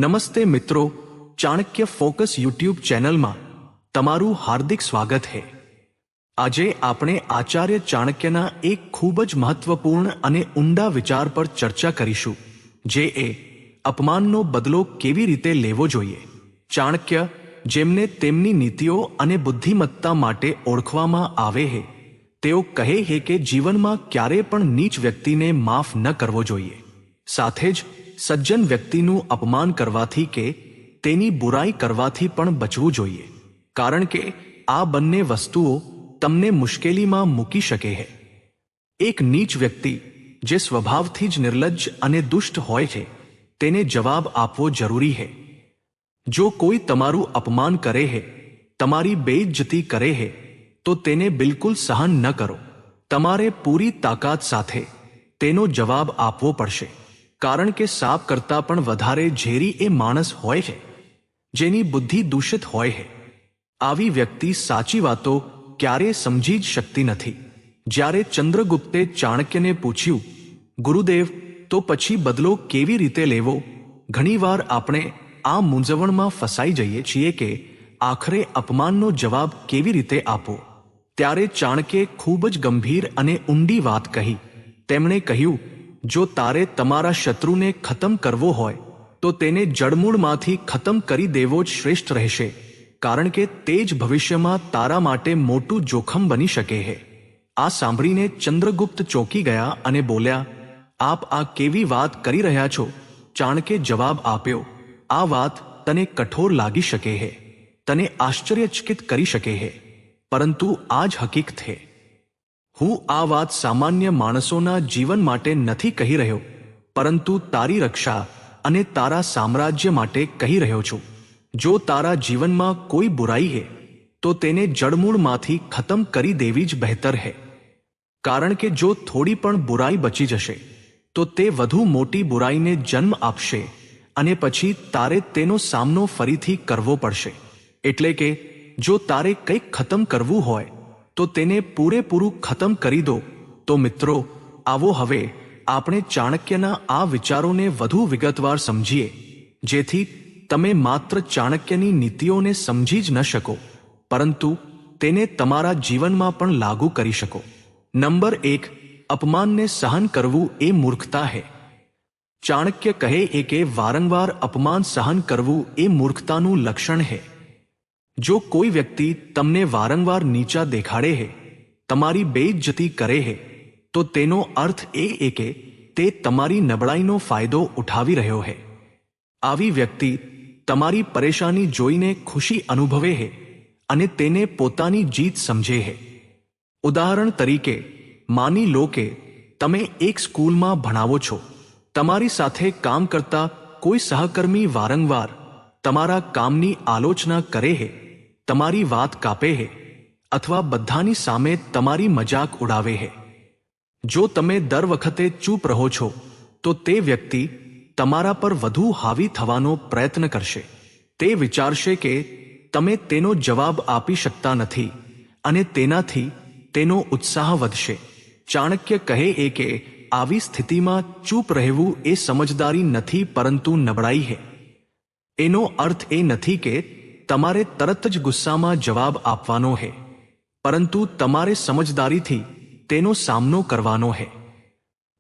નમસ્તે મિત્રો, Chanakya focus YouTube ચેનલમાં તમારું હાર્દિક સ્વાગત છે। આજે આપણે આચાર્ય ચાણક્યના એક ખૂબ જ મહત્વપૂર્ણ અને ઊંડા વિચાર પર ચર્ચા કરીશું, જે અપમાનનો બદલો કેવી રીતે લેવો જોઈએ। ચાણક્ય, જેમને તેમની નીતિઓ અને બુદ્ધિમત્તા માટે ઓળખવામાં આવે છે, તેઓ કહે છે કે જીવનમાં ક્યારે પણ નીચ વ્યક્તિને માફ ન કરવો જોઈએ, સાથે જ સજ્જન વ્યક્તિનું અપમાન કરવાથી કે તેની બુરાઈ કરવાથી પણ બચવું જોઈએ, કારણ કે આ બંને વસ્તુઓ તમને મુશ્કેલીમાં મૂકી શકે છે। એક નીચ વ્યક્તિ જે સ્વભાવથી જ નિર્લજ્જ અને દુષ્ટ હોય છે, તેને જવાબ આપવો જરૂરી છે। જો કોઈ તમારું અપમાન કરે છે, તમારી બેઇજ્જતી કરે છે, તો તેને બિલકુલ સહન ન કરો। તમારે પૂરી તાકાત સાથે તેનો જવાબ આપવો પડશે, કારણ કે સાપ કરતાં પણ વધારે ઝેરી એ માણસ હોય છે જેની બુદ્ધિ દૂષિત હોય છે। આવી વ્યક્તિ સાચી વાતો ક્યારે સમજી જ શકતી નથી। જ્યારે ચંદ્રગુપ્તે ચાણક્યને પૂછ્યું, ગુરુદેવ, તો પછી બદલો કેવી રીતે લેવો? ઘણીવાર આપણે આ મૂંઝવણમાં ફસાઈ જઈએ છીએ કે આખરે અપમાનનો જવાબ કેવી રીતે આપવો। ત્યારે ચાણક્યે ખૂબ જ ગંભીર અને ઊંડી વાત કહી। તેમણે કહ્યું, જો તારે તમારા શત્રુને ખતમ કરવો હોય તો તેને જડમૂળમાંથી ખતમ કરી દેવો જ શ્રેષ્ઠ રહેશે, કારણ કે તે જ ભવિષ્યમાં તારા માટે મોટું જોખમ બની શકે છે। આ સાંભળીને ચંદ્રગુપ્ત ચોંકી ગયા અને બોલ્યા, આપ આ કેવી વાત કરી રહ્યા છો? ચાણક્યે જવાબ આપ્યો, આ વાત તને કઠોર લાગી શકે છે, તને આશ્ચર્યચકિત કરી શકે છે, પરંતુ આ જ હકીકત છે। હું આ વાત સામાન્ય માણસોના જીવન માટે નથી કહી રહ્યો, પરંતુ તારી રક્ષા અને તારા સામ્રાજ્ય માટે કહી રહ્યો છું। જો તારા જીવનમાં કોઈ બુરાઈ છે, તો તેને જડમૂળમાંથી ખતમ કરી દેવી જ બહેતર છે, કારણ કે જો થોડી પણ બુરાઈ બચી જશે તો તે વધુ મોટી બુરાઈને જન્મ આપશે અને પછી તારે તેનો સામનો ફરીથી કરવો પડશે। એટલે કે જો તારે કંઈક ખતમ કરવું હોય તો તેને પૂરેપૂરું ખતમ કરી દો। તો મિત્રો, આવો હવે આપણે ચાણક્યના આ વિચારોને વધુ વિગતવાર સમજીએ, જેથી તમે માત્ર ચાણક્યની નીતિઓને સમજી જ ન શકો, પરંતુ તેને તમારા જીવનમાં પણ લાગુ કરી શકો। નંબર 1, અપમાનને સહન કરવું એ મૂર્ખતા છે। ચાણક્ય કહે છે કે વારંવાર અપમાન સહન કરવું એ મૂર્ખતાનું લક્ષણ છે। જો કોઈ વ્યક્તિ તમને વારંવાર નીચા દેખાડે છે, તમારી બેઇજ્જતી કરે છે, તો તેનો અર્થ એ કે તે તમારી નબળાઈનો ફાયદો ઉઠાવી રહ્યો છે। આવી વ્યક્તિ તમારી પરેશાની જોઈને ખુશી અનુભવે છે અને તેને પોતાની જીત સમજે છે। ઉદાહરણ તરીકે, માની લો કે તમે એક સ્કૂલમાં ભણાવો છો। તમારી સાથે કામ કરતા કોઈ સહકર્મી વારંવાર તમારા કામની આલોચના કરે છે, તમારી વાત કાપે છે, અથવા બધાની સામે તમારી મજાક ઉડાવે છે। જો તમે દર વખતે ચૂપ રહો છો, તો તે વ્યક્તિ તમારા પર વધુ હાવી થવાનો પ્રયત્ન કરશે। તે વિચારશે કે તમે તેનો જવાબ આપી શકતા નથી અને તેનાથી તેનો ઉત્સાહ વધશે। ચાણક્ય કહે છે કે આવી સ્થિતિમાં ચૂપ રહેવું એ સમજદારી નથી, પરંતુ નબળાઈ છે। એનો અર્થ એ નથી કે તમારે તરત જ ગુસ્સામાં જવાબ આપવાનો છે, પરંતુ તમારે સમજદારીથી તેનો સામનો કરવાનો છે।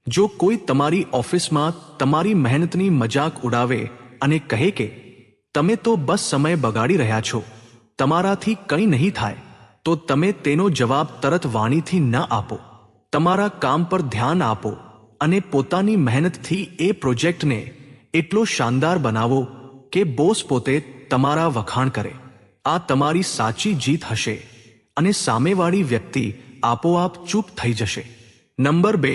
જો કોઈ તમારી ઓફિસમાં તમારી મહેનતની મજાક ઉડાવે અને કહે કે તમે તો બસ સમય બગાડી રહ્યા છો, તમારાથી કંઈ નહીં થાય, તો તમે તેનો જવાબ તરત વાણીથી ન આપો। તમારા કામ પર ધ્યાન આપો અને પોતાની મહેનતથી એ પ્રોજેક્ટને એટલો શાનદાર બનાવો કે બોસ પોતે તમારા વખાણ કરે। આ તમારી સાચી જીત હશે અને સામેવાળી વ્યક્તિ આપોઆપ ચૂપ થઈ જશે। નંબર 2,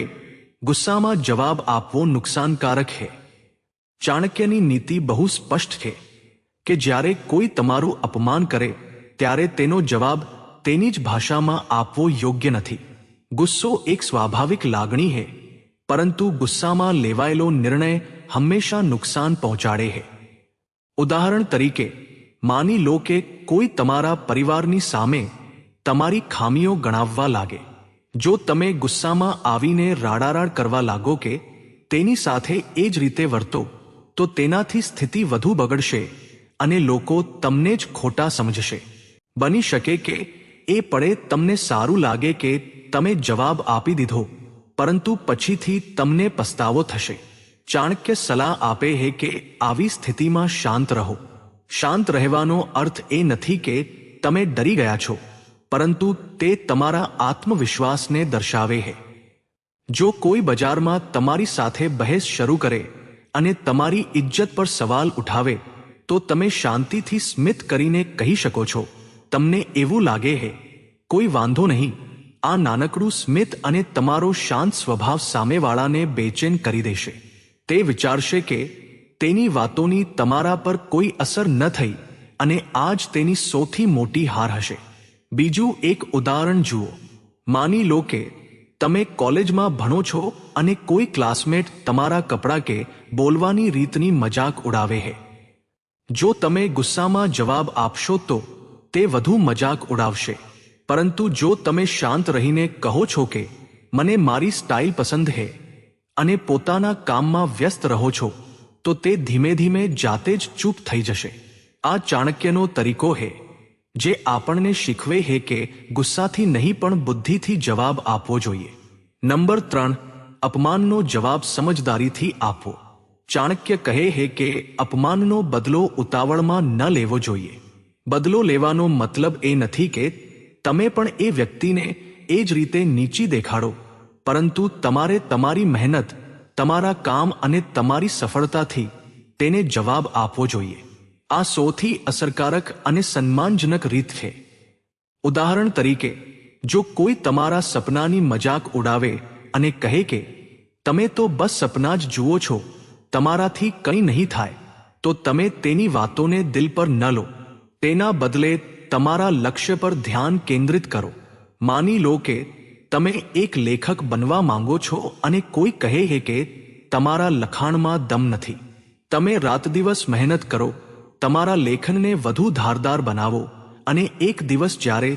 ગુસ્સામાં જવાબ આપવો નુકસાનકારક છે। ચાણક્યની નીતિ બહુ સ્પષ્ટ છે કે જ્યારે કોઈ તમારું અપમાન કરે ત્યારે તેનો જવાબ તેની જ ભાષામાં આપવો યોગ્ય નથી। ગુસ્સો એક સ્વાભાવિક લાગણી છે, પરંતુ ગુસ્સામાં લેવાયેલો નિર્ણય હંમેશા નુકસાન પહોંચાડે છે। ઉદાહરણ તરીકે, માની લો કે કોઈ તમારા પરિવારની સામે તમારી ખામીઓ ગણાવવા લાગે। જો તમે ગુસ્સામાં આવીને રાડારાડ કરવા લાગો કે તેની સાથે એ જ રીતે વર્તો, તો તેનાથી સ્થિતિ વધુ બગડશે અને લોકો તમને જ ખોટા સમજશે. બની શકે કે એ પળે તમને સારું લાગે કે તમે જવાબ આપી દીધો, પરંતુ પછીથી તમને પસ્તાવો થશે. ચાણક્ય સલાહ આપે છે કે આવી સ્થિતિમાં શાંત રહો. શાંત રહેવાનો અર્થ એ નથી કે તમે ડરી ગયા છો, પરંતુ તે તમારા આત્મવિશ્વાસને દર્શાવે છે. જો કોઈ બજારમાં તમારી સાથે બહેસ શરૂ કરે અને તમારી ઇજ્જત પર સવાલ ઉઠાવે, તો તમે શાંતિથી સ્મિત કરીને કહી શકો છો, તમને એવું લાગે છે, કોઈ વાંધો નહીં. આ નાનકડું સ્મિત અને તમારો શાંત સ્વભાવ સામેવાળાને બેચેન કરી દેશે. તે વિચારશે કે તેની વાતોની તમારા પર કોઈ અસર ન થઈ અને આ જ તેની સૌથી મોટી હાર હશે. બીજું એક ઉદાહરણ જુઓ. માની લો કે તમે કોલેજમાં ભણો છો અને કોઈ ક્લાસમેટ તમારા કપડાં કે બોલવાની રીતની મજાક ઉડાવે છે. જો તમે ગુસ્સામાં જવાબ આપશો તો તે વધુ મજાક ઉડાવશે. પરંતુ જો તમે શાંત રહીને કહો છો કે મને મારી સ્ટાઇલ પસંદ છે અને પોતાના કામમાં વ્યસ્ત રહો છો, તો તે ધીમે ધીમે જાતે જ ચૂપ થઈ જશે. આ ચાણક્યનો તરીકો છે, જે આપણને શીખવે છે કે ગુસ્સાથી નહીં પણ બુદ્ધિથી જવાબ આપવો જોઈએ. નંબર 3, અપમાનનો જવાબ સમજદારીથી આપવો. ચાણક્ય કહે છે કે અપમાનનો બદલો ઉતાવળમાં ન લેવો જોઈએ. બદલો લેવાનો મતલબ એ નથી કે તમે પણ એ વ્યક્તિને એ જ રીતે નીચી દેખાડો, પરંતુ તમારે તમારી મહેનત, તમારા કામ અને તમારી સફળતાથી તેને જવાબ આપવો જોઈએ. આ સૌથી અસરકારક અને સન્માનજનક રીત છે. ઉદાહરણ તરીકે, જો કોઈ તમારા સપનાની મજાક ઉડાવે અને કહે કે તમે તો બસ સપના જ જુઓ છો, તમારાથી કંઈ નહીં થાય, તો તમે તેની વાતોને દિલ પર ન લો. તેના બદલે તમારા લક્ષ્ય પર ધ્યાન કેન્દ્રિત કરો. માની લો કે તમે એક લેખક બનવા માંગો છો અને કોઈ કહે છે કે તમારા લખાણમાં દમ નથી. તમે રાત દિવસ મહેનત કરો, તમારા લેખનને વધુ ધારદાર બનાવો, અને એક દિવસ જ્યારે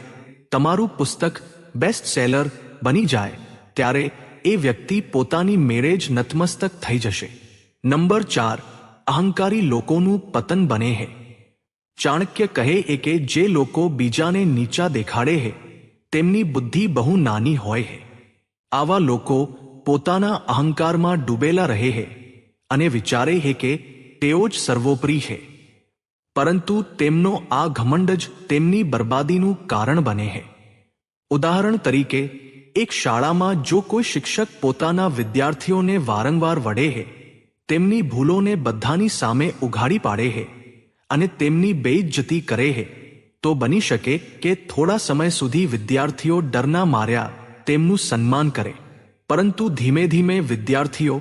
તમારું પુસ્તક બેસ્ટ સેલર બની જાય, ત્યારે એ વ્યક્તિ પોતાની મેળે જ નતમસ્તક થઈ જશે. નંબર 4, અહંકારી લોકોનું પતન બને છે. ચાણક્ય કહે છે કે જે લોકો બીજાને નીચા દેખાડે છે, તેમની બુદ્ધિ બહુ નાની હોય છે. આવા લોકો પોતાના અહંકારમાં ડૂબેલા રહે છે અને વિચારે છે કે તેઓ જ સર્વોપરી છે. પરંતુ તેમનો આ ઘમંડ જ તેમની બરબાદીનું કારણ બને છે. ઉદાહરણ તરીકે, એક શાળામાં જો કોઈ શિક્ષક પોતાના વિદ્યાર્થીઓને વારંવાર વઢે છે, તેમની ભૂલોને બધાની સામે ઉઘાડી પાડે છે અને તેમની બેઇજ્જતી કરે છે, તો બની શકે કે થોડા સમય સુધી વિદ્યાર્થીઓ ડરના માર્યા તેમનું સન્માન કરે, પરંતુ ધીમે ધીમે વિદ્યાર્થીઓ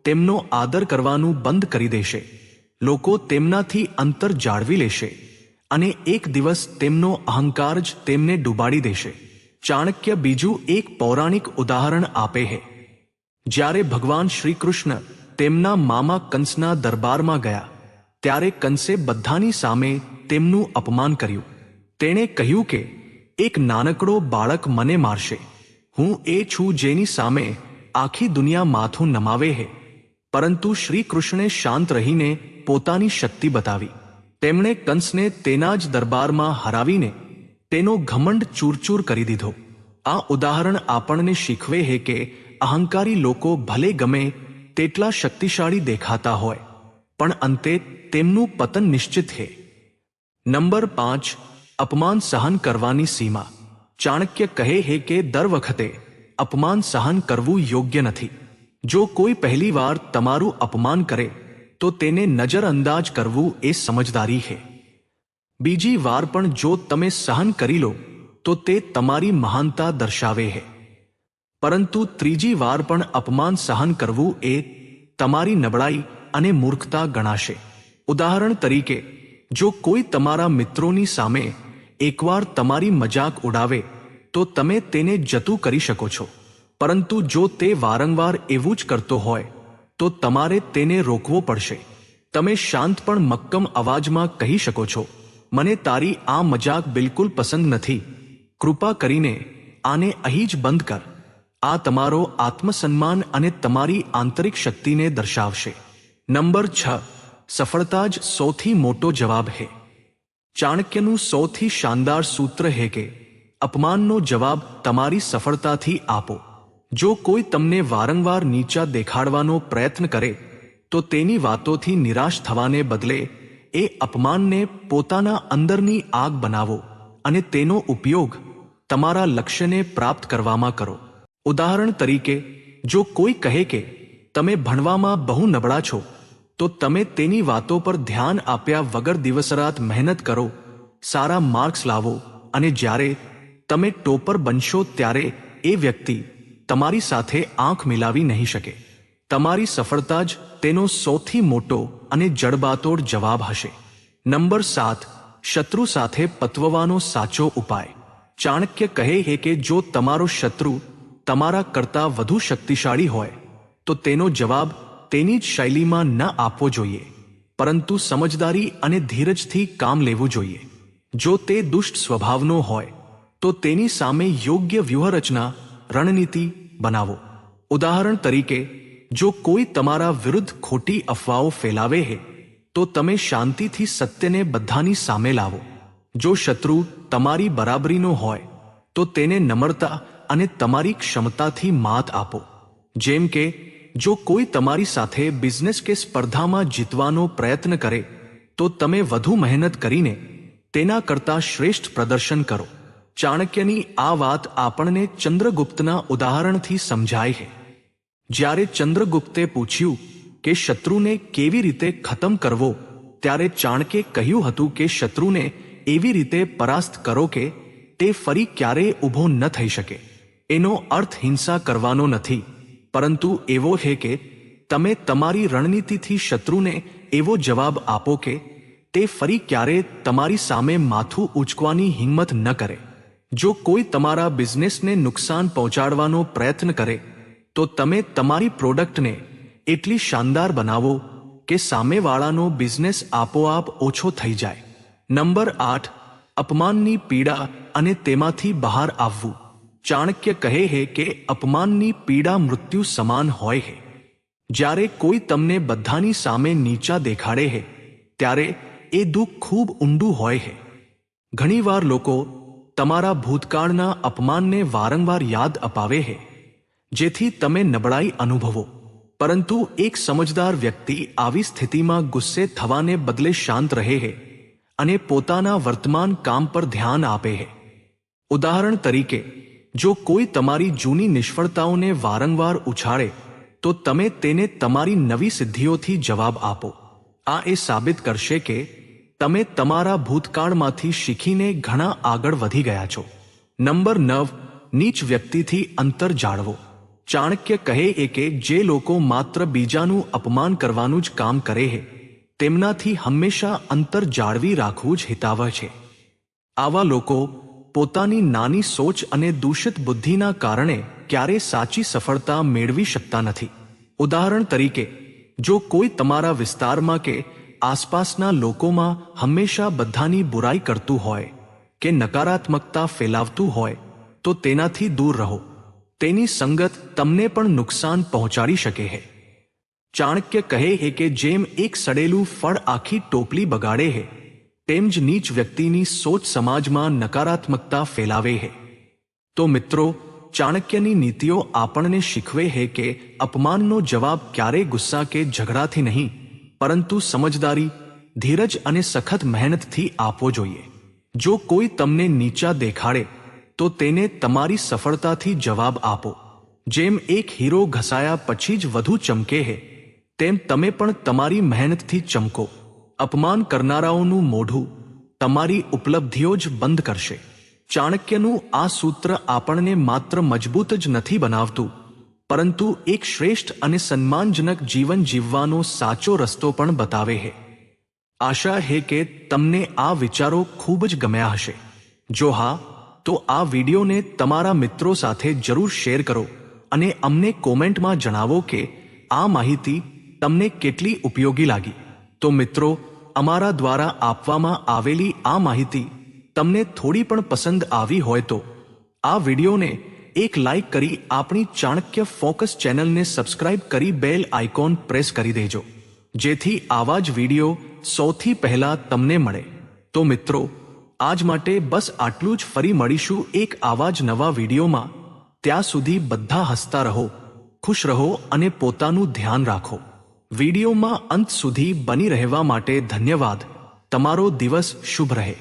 તેમનો આદર કરવાનું બંધ કરી દેશે. લોકો તેમનાથી અંતર જાળવી લેશે અને એક દિવસ તેમનો અહંકાર જ તેમને ડૂબાડી દેશે. ચાણક્ય બીજું એક પૌરાણિક ઉદાહરણ આપે છે. જ્યારે ભગવાન શ્રી કૃષ્ણ તેમના મામા કંસના દરબારમાં ગયા, ત્યારે કંસે બધાની સામે તેમનું અપમાન કર્યું. તેણે કહ્યું કે એક નાનકડો બાળક મને મારશે. હું એ છું જેની સામે આખી દુનિયા માથું નમાવે છે. પરંતુ શ્રી કૃષ્ણે શાંત રહીને પોતાની શક્તિ બતાવી. તેમણે કંસને તેના જ દરબારમાં હરાવીને તેનો ઘમંડ ચૂરચૂર કરી દીધો. આ ઉદાહરણ આપણને શીખવે છે કે અહંકારી લોકો ભલે ગમે તેટલા શક્તિશાળી દેખાતા હોય, પણ અંતે તેમનું પતન નિશ્ચિત છે. નંબર 5, અપમાન સહન કરવાની સીમા. ચાણક્ય કહે છે કે દર વખતે અપમાન સહન કરવું યોગ્ય નથી. જો કોઈ પહેલીવાર તમારું અપમાન કરે, તો તેને નજરઅંદાજ કરવું એ સમજદારી છે. બીજી વાર પણ જો તમે સહન કરી લો, તો તે તમારી મહાનતા દર્શાવે છે. પરંતુ ત્રીજી વાર પણ અપમાન સહન કરવું એ તમારી નબળાઈ અને મૂર્ખતા ગણાશે. ઉદાહરણ તરીકે, જો કોઈ તમારા મિત્રોની સામે એકવાર તમારી મજાક ઉડાવે, તો તમે તેને જતું કરી શકો છો. પરંતુ જો તે વારંવાર એવું જ કરતો હોય, તો તમારે તેને રોકવો પડશે. તમે શાંત પણ મક્કમ અવાજમાં કહી શકો છો, મને તારી આ મજાક બિલકુલ પસંદ નથી. કૃપા કરીને આને અહીં જ બંધ કર. આ તમારો આત્મસન્માન અને તમારી આંતરિક શક્તિને દર્શાવશે. નંબર 6, સફળતા જ સૌથી મોટો જવાબ है। ચાણક્યનું સૌથી શાનદાર સૂત્ર है કે અપમાનનો જવાબ તમારી સફળતાથી આપો। જો કોઈ તમને વારંવાર નીચા દેખાડવાનો પ્રયત્ન કરે તો તેની વાતોથી નિરાશ થવાને બદલે એ અપમાનને પોતાના અંદરની આગ બનાવો અને તેનો ઉપયોગ તમારા લક્ષ્યને પ્રાપ્ત કરવામાં કરો। ઉદાહરણ તરીકે, જો કોઈ કહે કે તમે ભણવામાં બહુ નબળા છો તો તમે તેની વાતો પર ધ્યાન આપ્યા વગર દિવસરાત મહેનત કરો, સારા માર્ક્સ લાવો અને જ્યારે તમે ટોપર બનશો ત્યારે એ વ્યક્તિ તમારી સાથે આંખ મિલાવી નહીં શકે। તમારી સફળતા જ તેનો સૌથી મોટો અને જડબાતોડ જવાબ હશે। નંબર 7, શત્રુ સાથે પતવવાનો સાચો ઉપાય। ચાણક્ય કહે છે કે જો તમારો શત્રુ તમારા કરતાં વધુ શક્તિશાળી હોય તો તેનો જવાબ તેની જ શૈલીમાં ન આપવો જોઈએ, પરંતુ સમજદારી અને ધીરજથી કામ લેવું જોઈએ। જો તે દુષ્ટ સ્વભાવનો હોય તો તેની સામે યોગ્ય વ્યૂહરચના, રણનીતિ બનાવો। ઉદાહરણ તરીકે, જો કોઈ તમારા વિરુદ્ધ ખોટી અફવાઓ ફેલાવે છે તો તમે શાંતિથી સત્યને બધાની સામે લાવો। જો શત્રુ તમારી બરાબરીનો હોય તો તેને નમ્રતા અને તમારી ક્ષમતાથી માત આપો। જેમ કે, જો કોઈ તમારી સાથે બિઝનેસ કે સ્પર્ધામાં જીતવાનો પ્રયત્ન કરે તો તમે વધુ મહેનત કરીને તેના કરતાં શ્રેષ્ઠ પ્રદર્શન કરો। ચાણક્યની આ વાત આપણને ચંદ્રગુપ્તના ઉદાહરણથી સમજાય છે। જ્યારે ચંદ્રગુપ્તે પૂછ્યું કે શત્રુને કેવી રીતે ખતમ કરવો, ત્યારે ચાણક્યે કહ્યું હતું કે શત્રુને એવી રીતે પરાસ્ત કરો કે તે ફરી ક્યારેય ઊભો ન થઈ શકે। એનો અર્થ હિંસા કરવાનો નથી, પરંતુ એવો છે કે તમે તમારી રણનીતિથી શત્રુને એવો જવાબ આપો કે તે ફરી ક્યારેય તમારી સામે માથું ઊંચકવાની હિંમત ન કરે। જો કોઈ તમારા બિઝનેસને નુકસાન પહોંચાડવાનો પ્રયત્ન કરે તો તમે તમારી પ્રોડક્ટને એટલી શાનદાર બનાવો કે સામેવાળાનો બિઝનેસ આપોઆપ ઓછો થઈ જાય। નંબર 8, અપમાનની પીડા અને તેમાંથી બહાર આવવું। ચાણક્ય કહે છે કે અપમાનની પીડા મૃત્યુ સમાન હોય છે। જ્યારે કોઈ તમને બધાની સામે નીચા દેખાડે છે ત્યારે એ દુઃખ ખૂબ ઊંડું હોય છે। ઘણીવાર લોકો તમારા ભૂતકાળના અપમાનને વારંવાર યાદ અપાવે છે જેથી તમે નબળાઈ અનુભવો, પરંતુ એક સમજદાર વ્યક્તિ આવી સ્થિતિમાં ગુસ્સે થવાને બદલે શાંત રહે છે અને પોતાના વર્તમાન કામ પર ધ્યાન આપે છે। ઉદાહરણ તરીકે, જો કોઈ તમારી જૂની નિષ્ફળતાઓને વારંવાર ઉછાળે તો તમે તેને તમારી નવી સિદ્ધિઓથી જવાબ આપો। આ એ સાબિત કરશે કે તમે તમારા ભૂતકાળમાંથી શીખીને ઘણા આગળ વધી ગયા છો। નંબર 9, નીચ વ્યક્તિથી અંતર જાળવો। ચાણક્ય કહે છે કે જે લોકો માત્ર બીજાનું અપમાન કરવાનું જ કામ કરે છે તેમનાથી હંમેશા અંતર જાળવી રાખવું જ હિતાવહ છે। આવા લોકો પોતાની નાની સોચ અને દૂષિત બુદ્ધિના કારણે ક્યારેય સાચી સફળતા મેળવી શકતા નથી। ઉદાહરણ તરીકે, જો કોઈ તમારા વિસ્તારમાં કે આસપાસના લોકોમાં હંમેશા બધાની બુરાઈ કરતું હોય કે નકારાત્મકતા ફેલાવતું હોય તો તેનાથી દૂર રહો। તેની સંગત તમને પણ નુકસાન પહોંચાડી શકે છે। ચાણક્ય કહે છે કે જેમ એક સડેલું ફળ આખી ટોપલી બગાડે છે તેમ જ નીચ વ્યક્તિની સોચ સમાજમાં નકારાત્મકતા ફેલાવે છે। તો મિત્રો, ચાણક્યની નીતિઓ આપણને શીખવે છે કે અપમાનનો જવાબ ક્યારેય ગુસ્સા કે ઝઘડાથી નહીં, પરંતુ સમજદારી, ધીરજ અને સખત મહેનતથી આપવો જોઈએ। જો કોઈ તમને નીચા દેખાડે તો તેને તમારી સફળતાથી જવાબ આપો। જેમ એક હીરો ઘસાયા પછી જ વધુ ચમકે છે તેમ તમે પણ તમારી મહેનતથી ચમકો। અપમાન કરનારાઓનું મોઢું તમારી ઉપલબ્ધિઓ જ બંધ કરશે। ચાણક્યનું આ સૂત્ર આપણને માત્ર મજબૂત જ નથી બનાવતું, પરંતુ એક શ્રેષ્ઠ અને સન્માનજનક જીવન જીવવાનો સાચો રસ્તો પણ બતાવે છે। આશા છે કે તમને આ વિચારો ખૂબ જ ગમ્યા હશે। જો હા, તો આ વિડીયોને તમારા મિત્રો સાથે જરૂર શેર કરો અને અમને કોમેન્ટમાં જણાવો કે આ માહિતી તમને કેટલી ઉપયોગી લાગી। તો મિત્રો, અમારા દ્વારા આપવામાં આવેલી આ માહિતી તમને થોડી પણ પસંદ આવી હોય તો આ વિડીયોને એક લાઈક કરી આપણી ચાણક્ય ફોકસ ચેનલને સબસ્ક્રાઇબ કરી બેલ આઇકોન પ્રેસ કરી દેજો। જેથી આવા જ વિડીયો સૌથી પહેલા તમને મળે. તો મિત્રો, આજ માટે બસ આટલું જ. ફરી મળીશું એક આવા જ નવા વિડીયોમાં. ત્યાં સુધી બધા હસતા રહો, ખુશ રહો અને પોતાનું ધ્યાન રાખો. વિડીયોમાં અંત સુધી બની રહેવા માટે ધન્યવાદ. તમારો દિવસ શુભ રહે.